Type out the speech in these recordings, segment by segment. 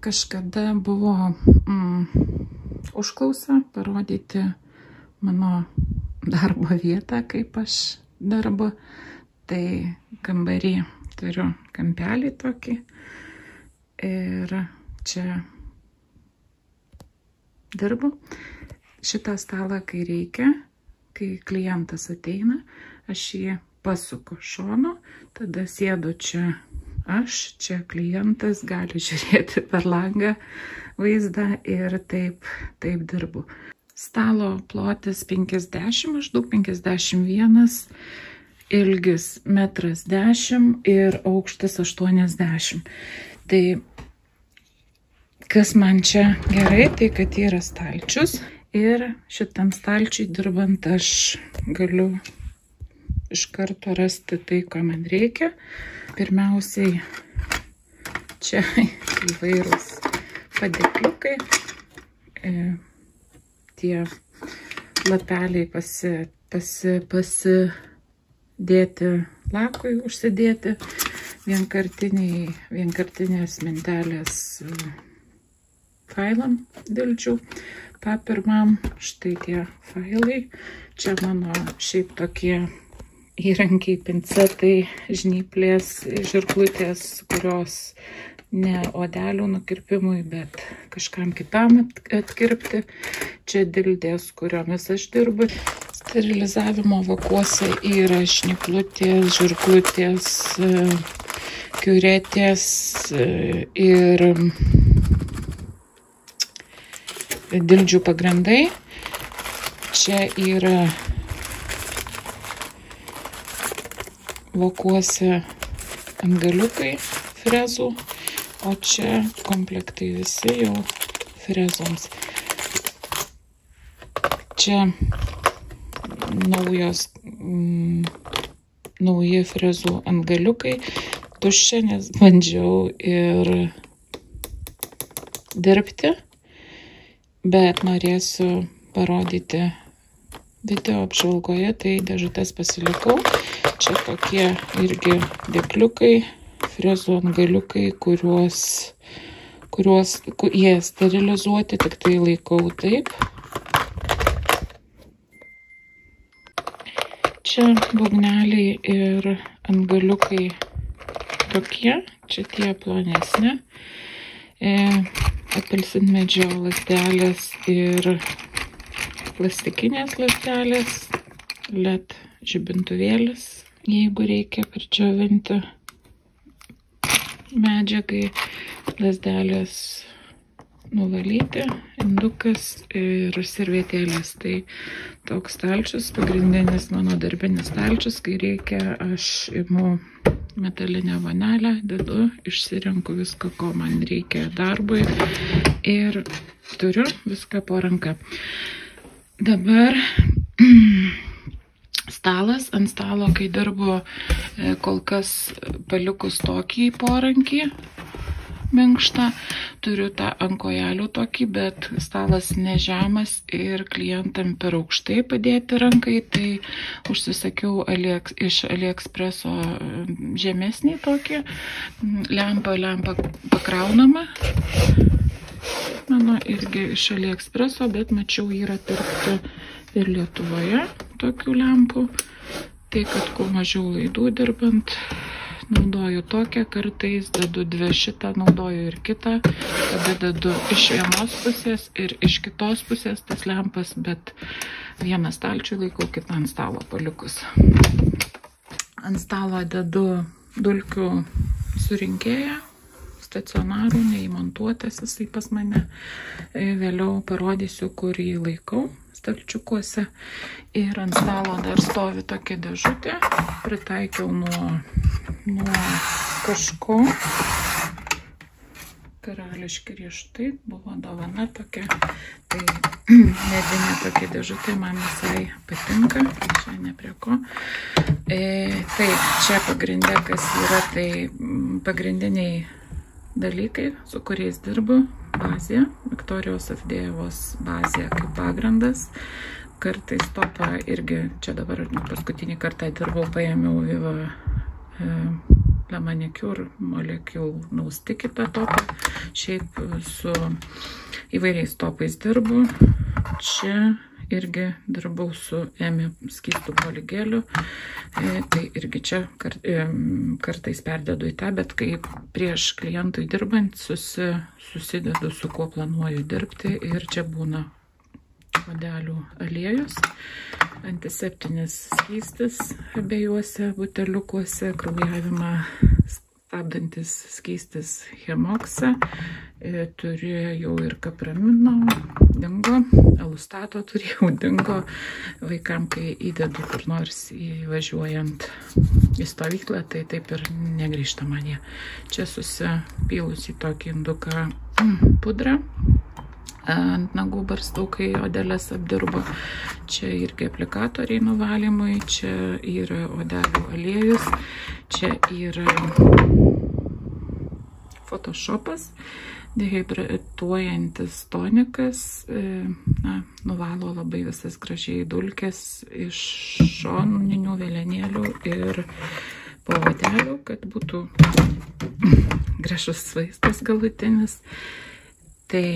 kažkada buvo užklausa parodyti mano darbo vietą, kaip aš darbu. Tai kambarį turiu kampelį tokį ir čia dirbu. Šitą stalą, kai reikia, kai klientas ateina, aš jį pasuku šonu, tada sėdu čia aš, čia klientas gali žiūrėti per langą vaizdą ir taip dirbu. Stalo plotis 50, maždaug 51, ilgis 1,10 m ir aukštis 80. Tai kas man čia gerai, tai kad yra stalčius ir šitam stalčiui dirbant aš galiu iš karto rasti tai, ko man reikia. Pirmiausiai čia įvairūs padėkliukai, tie lapeliai pasidėti lakui, užsidėti, vienkartinės mentelės failam dildžių, papirmam, štai tie failai, čia mano šiaip tokie įrankiai, pincetai, žnyplės, žirklutės, kurios ne odelių nukirpimui, bet kažkam kitam atkirpti. Čia dildės, kuriomis aš dirbu. Sterilizavimo vakuose yra žnyplutės, žirklutės, kiuretės ir dildžių pagrindai. Čia yra vokuose antgaliukai frezų, o čia komplektai visi jau frezoms. Čia nauji frezų antgaliukai, tuščia, nes bandžiau ir dirbti, bet norėsiu parodyti video apžvalgoje, tai dėžutės pasilikau. Čia tokie irgi dėkliukai, frezų antgaliukai, kuriuos jie sterilizuoti, tik tai laikau taip. Čia būgneliai ir antgaliukai tokie, čia tie plonesni, apelsinmedžio lazdelės ir plastikinės lazdelės, LED žibintuvėlis, jeigu reikia pridžiovinti medžiagai, lazdelės nuvalyti, indukas ir servetėlės. Tai toks stalčius, pagrindinis mano darbinis stalčius, kai reikia, aš imu metalinę vonelę, dedu, išsirenku viską, ko man reikia darbui ir turiu viską po ranka. Dabar stalas, ant stalo, kai dirbu, kol kas palikus tokį porankį minkštą, turiu tą ant kojelių tokį, bet stalas nežemas ir klientam per aukštai padėti rankai, tai užsisakiau iš AliExpreso žemesnį tokį, lempa pakraunama, mano irgi iš AliExpreso, bet mačiau yra pirkti ir Lietuvoje tokių lempų, tai kad kuo mažiau laidų dirbant, naudoju tokią, kartais dedu dvi, šitą naudoju ir kitą, tada dedu iš vienos pusės ir iš kitos pusės tas lempas, bet vieną stalčių laikau, kitą ant stalo palikus. Ant stalo dedu dulkių surinkėją, stacionarų, neįmontuotas jisai pas mane, vėliau parodysiu, kur jį laikau stalčiukuose. Ir ant stalo dar stovi tokia dėžutė, pritaikiau nuo kažko. Karališki riešutai, buvo dovana tokia, tai medinė tokia dėžutė man visai patinka, čia ne prie ko. Taip, čia pagrindė, kas yra, tai pagrindiniai dalykai, su kuriais dirbu, bazė, Viktorijos Avdėjevos bazė kaip pagrindas. Kartais topą irgi, čia dabar paskutinį kartą dirbau, paėmiau Viva The Manicure Molecule Nausticita topą. Šiaip su įvairiais topais dirbu. Čia irgi dirbau su EMI skystų poligeliu. Tai irgi čia kartais perdedu į tą, bet kai prieš klientui dirbant susidedu, su kuo planuoju dirbti, ir čia būna odelių aliejus, antiseptinis skystis abiejuose buteliukuose, kraujavimą stabdantis skystis Hemoxa, turėjau ir kapramino, dingo, alustato turėjau, dingo, vaikam, kai įdedu kur nors įvažiuojant į stovyklą, tai taip ir negrįžta man jie. Čia susipylus į tokį induką pudrą, ant nagų barstaukai odelės apdirbo. Čia irgi aplikatoriai nuvalymui, čia yra odelių aliejus, čia yra Photoshopas, dehidratuojantis tonikas, nuvalo labai visas gražiai dulkes iš šoninių vėlenėlių ir po odelių, kad būtų gražus vaizdas galutinis. Tai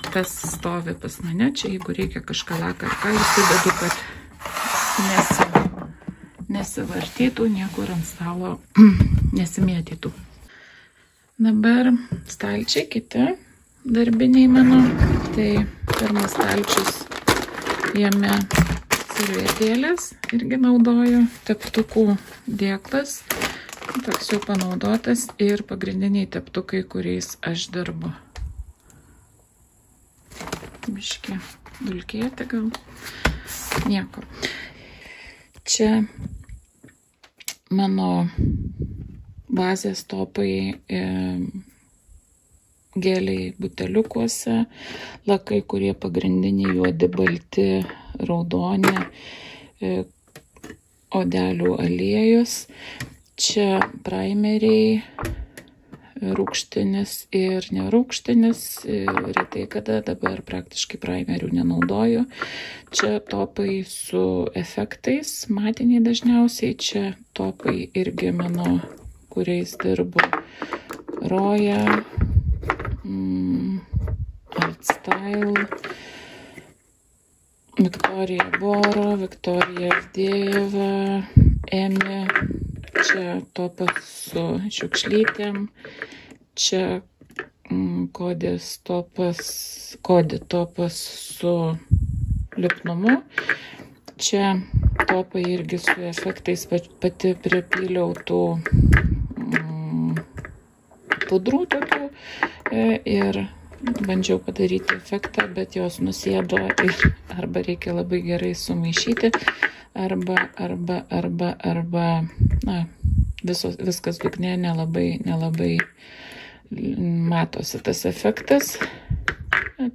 tas stovi pas mane, čia jeigu reikia kažką laką ar ką, įsidedu, kad nesivartytų, niekur ant stalo nesimėtytų. Dabar stalčiai kiti darbiniai mano. Tai pirmas stalčius, jame servetėlės, irgi naudoju, teptukų dėklas, toks jau panaudotas, ir pagrindiniai teptukai, kuriais aš dirbu. Biškį dulkėti gal, nieko. Čia mano bazės topai, geliai buteliukuose, lakai, kurie pagrindiniai juodi, balti, raudoni, odelių aliejus. Čia primeriai, rūgštinis ir nerūgštinis, retai kada, dabar praktiškai primerių nenaudoju. Čia topai su efektais, matiniai dažniausiai, čia topai irgi mano, kuriais dirbu, Roja, Artstyle, Viktorija Boro, Viktorija Avdejeva, EMI, čia topas su šiukšlytėm, čia Kodi topas su lipnumu, čia topai irgi su efektais, pati pripyliau tų pudrų tokių ir bandžiau padaryti efektą, bet jos nusėdo ir arba reikia labai gerai sumaišyti, arba na, viskas dugne nelabai matosi tas efektas.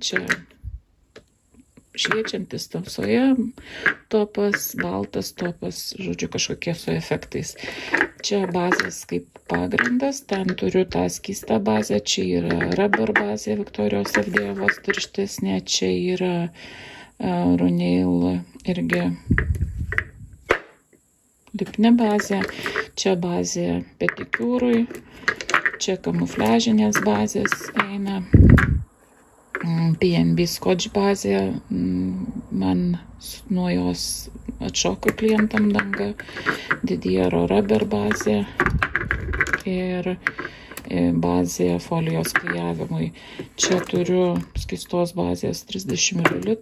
Čia šviečiantis tamsoje topas, baltas topas, žodžiu, kažkokie su efektais. Čia bazės kaip pagrindas, ten turiu tą skystą bazę, čia yra rubber bazė, Viktorijos Avdejevos tirštesnė, čia yra Ronail irgi lipni bazė, čia bazė pedikiūrui, čia kamufliažinės bazės eina, PNB Scotch bazė, man nuo jos atšoko klientam danga, Didiero rubber bazė ir bazė folijos klijavimui. Čia turiu skystos bazės 30 ml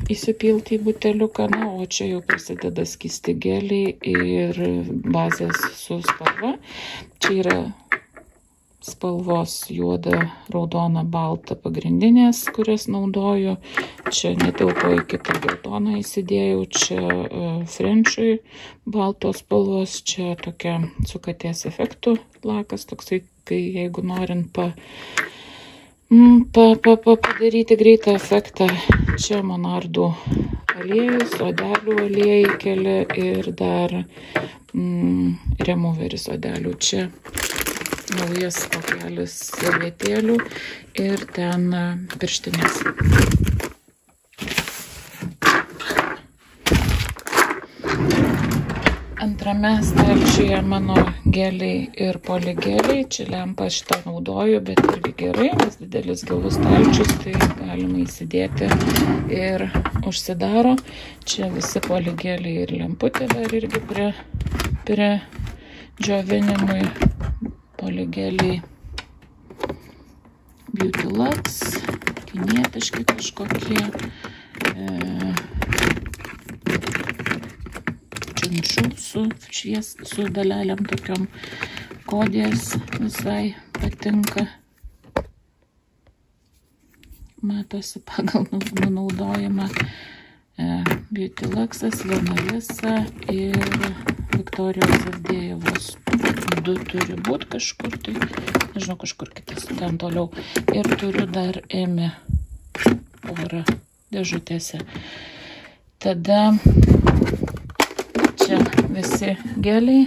įsipilti į buteliuką, na, o čia jau prasideda skysti geliai ir bazės su spalva. Čia yra spalvos juoda, raudona, balta pagrindinės, kurias naudoju. Čia netilpo į kitą geltoną įsidėjau, čia French'ui baltos spalvos, čia tokia su katės efektų lakas, toksai, kai jeigu norint padaryti greitą efektą. Čia monardų aliejus, odelių aliejai keli ir dar removeris odelių. Čia naujas pakelis servetėlių ir ten pirštinės. Antra Antrame stalčiuje mano geliai ir poligeliai. Čia lempą šitą naudoju, bet irgi gerai, nes didelis gilus stalčius, tai galima įsidėti ir užsidaro. Čia visi poligeliai ir lemputė dar irgi prie džiovinimui. Poligeliai Beauty Lux, kinietiški kažkokie. Su dalelėm tokiom kodės visai patinka. Matosi pagal naudojimą. Beauty Luxas, Lina Lisa ir Viktorijos Avdėjevos. 2 turi būti kažkur, tai nežinau, kažkur kitas ten toliau. Ir turiu dar Emi porą dėžutėse. Tada čia visi geliai,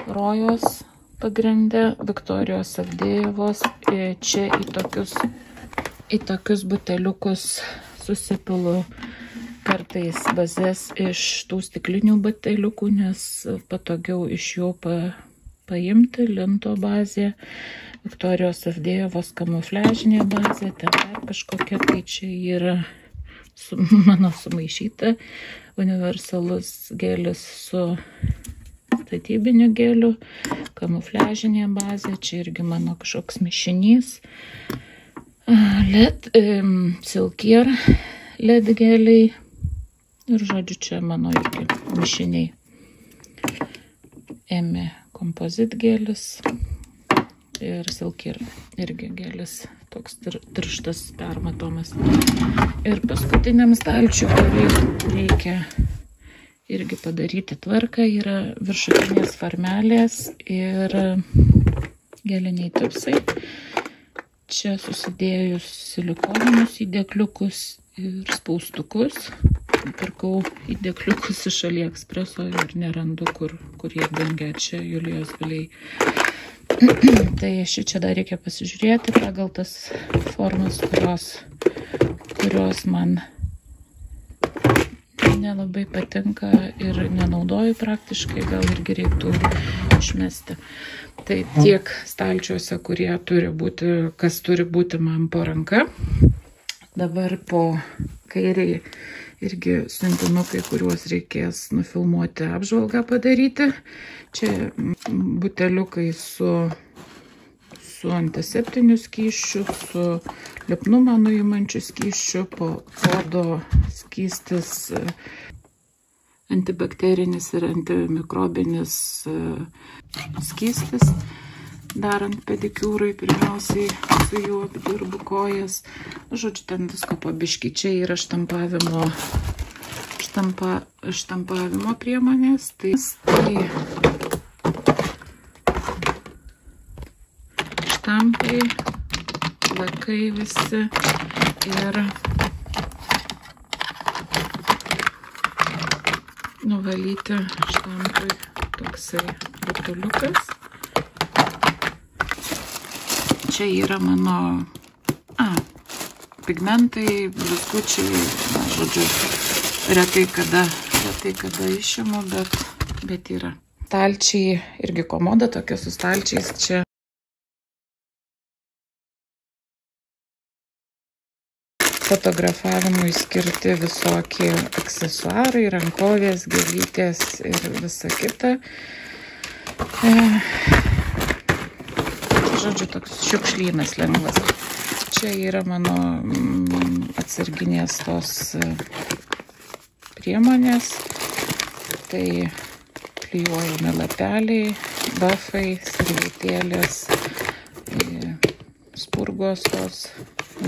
Rojos pagrinde, Viktorijos Avdėjevos. Čia į tokius buteliukus susipilu kartais bazės iš tų stiklinių buteliukų, nes patogiau iš jų paimti. Linto bazė, Viktorijos Avdėjevos kamufliažinė bazė, ten dar kažkokia, tai čia yra mano sumaišyta universalus gelis su statybiniu geliu, kamufliažinė bazė, čia irgi mano kažkoks mišinys, Silkier LED geliai ir žodžiu čia mano irgi mišiniai. Emi kompozit gelis ir Silkier irgi gelis, toks tirštas, permatomas. Ir paskutiniam stalčiui, kurį reikia irgi padaryti tvarką, yra viršutinės farmelės ir geliniai tipsai. Čia susidėjus silikoninius įdėkliukus ir spaustukus. Pirkau įdėkliukus iš AliExpreso ir nerandu, kur jie dingia. Čia Julijos Viliai. Tai čia dar reikia pasižiūrėti pagal tas formas, kurios man nelabai patinka ir nenaudoju praktiškai, gal irgi reiktų išmesti. Tai tiek stalčiuose, kurie turi būti, kas turi būti man po ranka. Dabar po kairiai irgi siuntinukai, kuriuos reikės nufilmuoti, apžvalgą padaryti. Čia buteliukai su antiseptiniu skysčiu, su lipnumą nuimančiu skysčiu, po odo skystis antibakterinis ir antimikrobinis skystis. Darant pedikiūrai, pirmiausiai su juo apdirbu kojas. Žodžiu, ten visko po biškį. Čia yra štampavimo priemonės. Tai štampai, lakai visi ir nuvalyti štampui toksai rutuliukas. Čia yra mano pigmentai, blizgučiai, žodžiu, retai kada išimu, bet yra. Stalčiai, irgi komoda tokia su stalčiais, čia fotografavimui skirti visokie aksesuarai, rankovės, gėlytės ir visa kita. Žodžiu, toks šiukšlynas lengvas. Čia yra mano atsarginės tos priemonės. Tai klijuojami lapeliai, bafai, servetėlės, spurgos tos,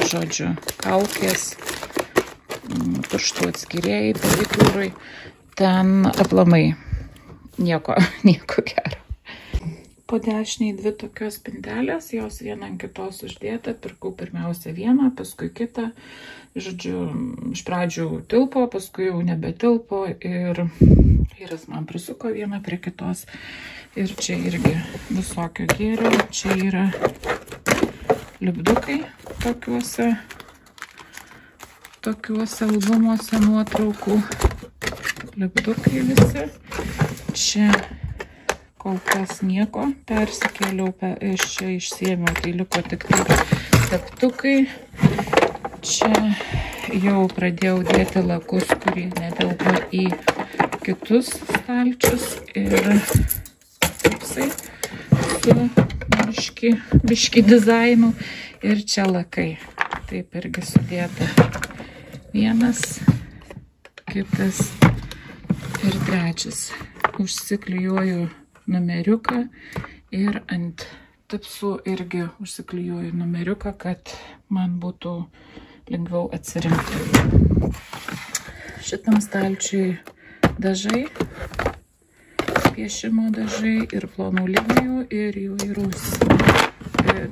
žodžiu, kaukės, pirštų atskirėjai, pedikūrai. Ten aplamai nieko gero. Po dešiniai 2 tokios spintelės, jos viena ant kitos uždėta. Pirkau pirmiausia vieną, paskui kitą. Žodžiu, iš pradžių tilpo, paskui jau nebetilpo ir vyras man prisuko vieną prie kitos. Ir čia irgi visokio gėrio. Čia yra lipdukai tokiuose albumuose nuotraukų. Lipdukai visi. čia kol kas nieko, persikėliau, iš čia išsiėmiau, tai liko tik tai teptukai. Čia jau pradėjau dėti lakus, kurie netelpa į kitus stalčius ir tipsai su biški dizainu ir čia lakai. Taip irgi sudėta vienas, kitas ir trečias. Užsiklijuoju numeriuką ir ant tipsų irgi užsiklijuoju numeriuką, kad man būtų lengviau atsirinkti. Šitam stalčiui dažai, piešimo dažai ir plonų linijų ir įvairūs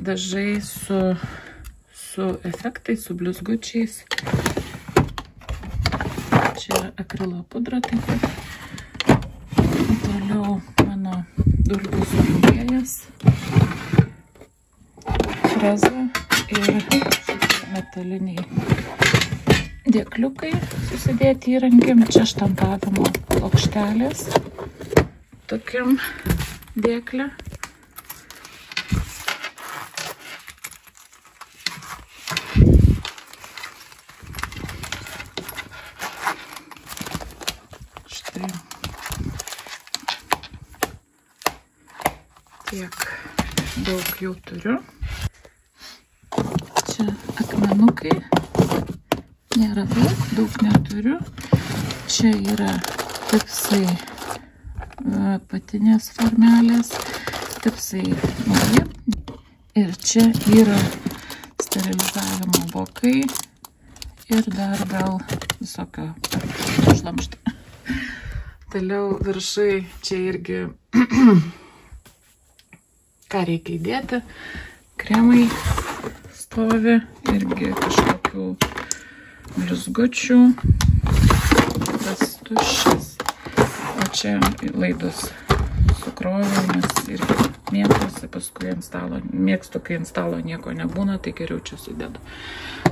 dažai su efektais, su blizgučiais. Čia akrilo pudra taip pat. Toliau mano dulkių surinkėjas, freza ir metaliniai dėkliukai susidėti įrankiam. Čia štampavimo plokštelės tokiam dėklė. Štai tiek daug jau turiu. Čia akmenukai. Nėra daug neturiu. Čia yra tipsai patinės formelės, tipsai nauji. Ir čia yra sterilizavimo bokai ir dar gal visokio šlamšto. Toliau viršai čia irgi ką reikia įdėti. Kremai stovi, irgi kažkokių blizgučių, tas tuščias, o čia laidus sukroviau, nes irgi mėgausi, paskui ant stalo, mėgstu, kai ant stalo nieko nebūna, tai geriau čia sudedu.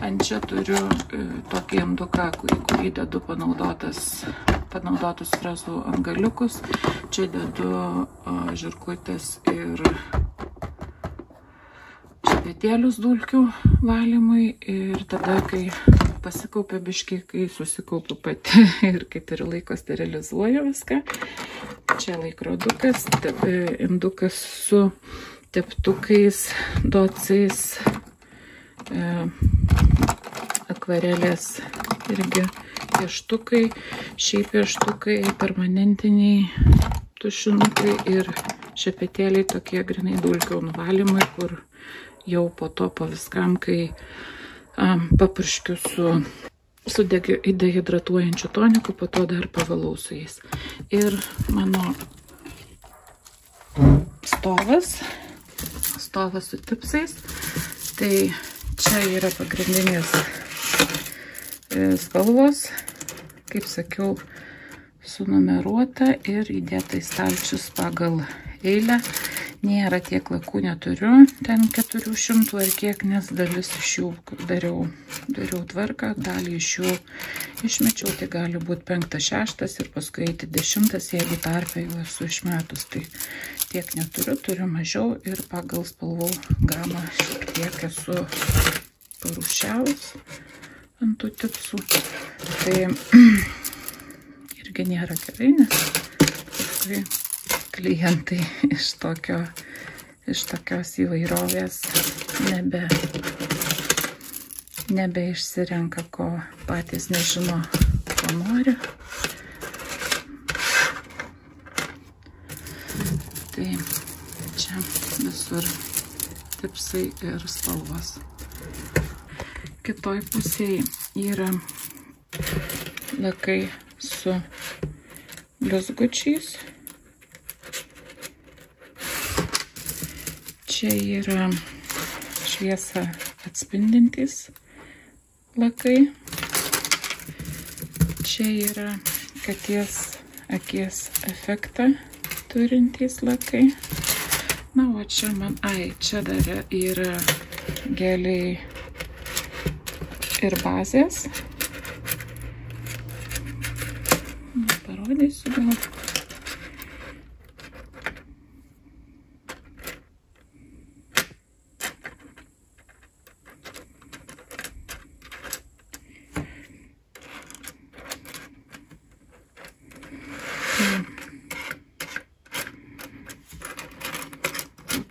Ant čia turiu tokį induką, kurį dedu panaudotus frezų antgaliukus, čia dedu žirkutės ir šepetėlius dulkių valymui ir tada, kai pasikaupia biški, kai susikaupiu pati ir kaip ir laiko sterilizuoju viską. Čia laikrodukas, indukas su teptukais, docais, akvarelės irgi pieštukai, šiaip pieštukai, permanentiniai tušinukai ir šepetėliai tokie grinai dulkių nuvalymai, kur jau po to po viskam, kai papurškiu su dehidratuojančiu toniku, po to dar pavalau su jais. Ir mano stovas su tipsais, tai čia yra pagrindinės spalvos, kaip sakiau, sunumeruota ir įdėta į stalčius pagal eilę. Nėra tiek lakų neturiu, ten 400 ar kiek, nes dalis iš jų dariau tvarką, dalį iš jų išmečiau, tai gali būti 5, 6 ir paskui eiti 10, jeigu tarpe jau esu išmetus, tai tiek neturiu, turiu mažiau ir pagal spalvų gamą šiek tiek esu parūšiavus ant tų tipsų. Tai irgi nėra gerai, nes paskui klientai iš tokios įvairovės nebe išsirenka, ko patys nežino, ko nori. Tai čia visur tipsai ir spalvos. Kitoj pusėje yra lakai su blizgučiais. Čia yra šviesą atspindintys lakai. Čia yra katės akies efektą turintys lakai. Na, o čia čia dar yra geliai ir bazės. Parodysiu gal.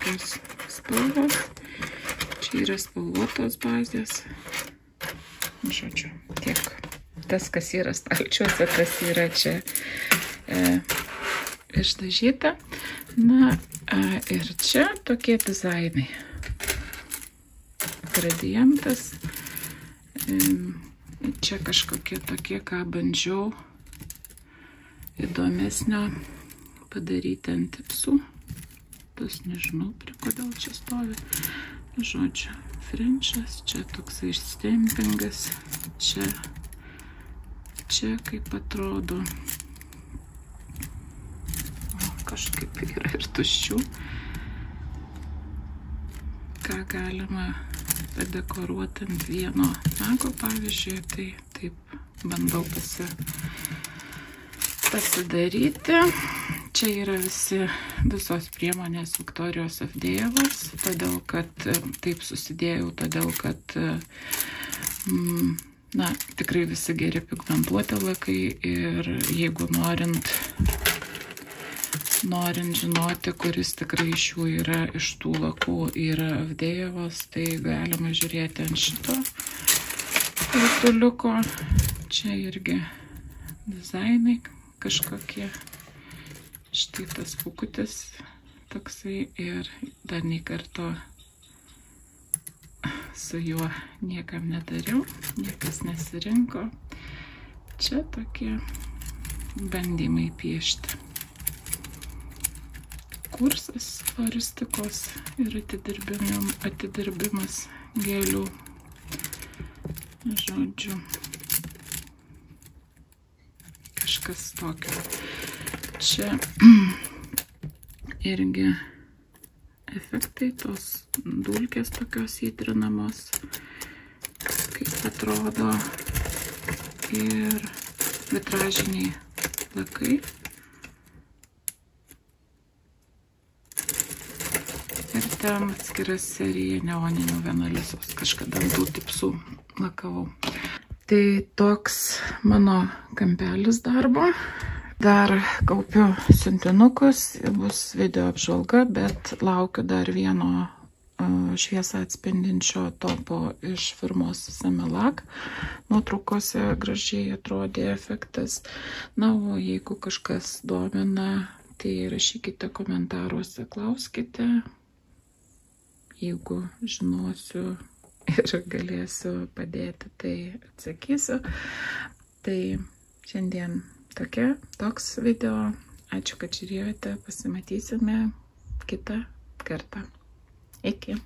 tokios spalvos. Čia yra spalvotos bazės. Žodžiu, tiek tas, kas yra stalčiuose, tas yra čia išdažyta. Na, ir čia tokie dizainai. Gradientas. Čia kažkokie tokie, ką bandžiau įdomesnio padaryti ant tipsų. Tas nežinau, prie kodėl čia stovi. Žodžiu, frenčas, čia toksai stempingas, čia kaip atrodo. Kažkaip yra ir tuščių. Ką galima padekoruoti ant vieno nago, pavyzdžiui, tai taip bandau pasidaryti. Čia yra visos priemonės Viktorijos Avdejevos, todėl kad taip susidėjau, todėl kad na, tikrai visi geri pigmentuoti lakai ir jeigu norint žinoti, kuris tikrai iš jų yra, iš tų lakų yra Avdejevos, tai galima žiūrėti ant šito rutuliuko. Čia irgi dizainai kažkokie. Štai tas pukutis toksai ir dar nei karto su juo niekam nedariau, niekas nesirinko. Čia tokie bandymai piešti. Kursas floristikos ir atidirbimas gėlių. Žodžiu, kažkas tokio. Čia irgi efektai, tos dulkės tokios įtrinamos, kaip atrodo, ir vitražiniai lakai. Ir ten atskira serija neoninių Venalisos, kažkada ant tų tipsų lakavau. Tai toks mano kampelis darbo. Dar kaupiu siuntinukus, bus video apžvalga, bet laukiu dar vieno šviesą atspindinčio topo iš firmos Semilak. Nuotraukose gražiai atrodė efektas. Na, o jeigu kažkas domina, tai rašykite komentaruose, klauskite. Jeigu žinosiu ir galėsiu padėti, tai atsakysiu. Tai šiandien toks video. Ačiū, kad žiūrėjote. Pasimatysime kitą kartą. Iki.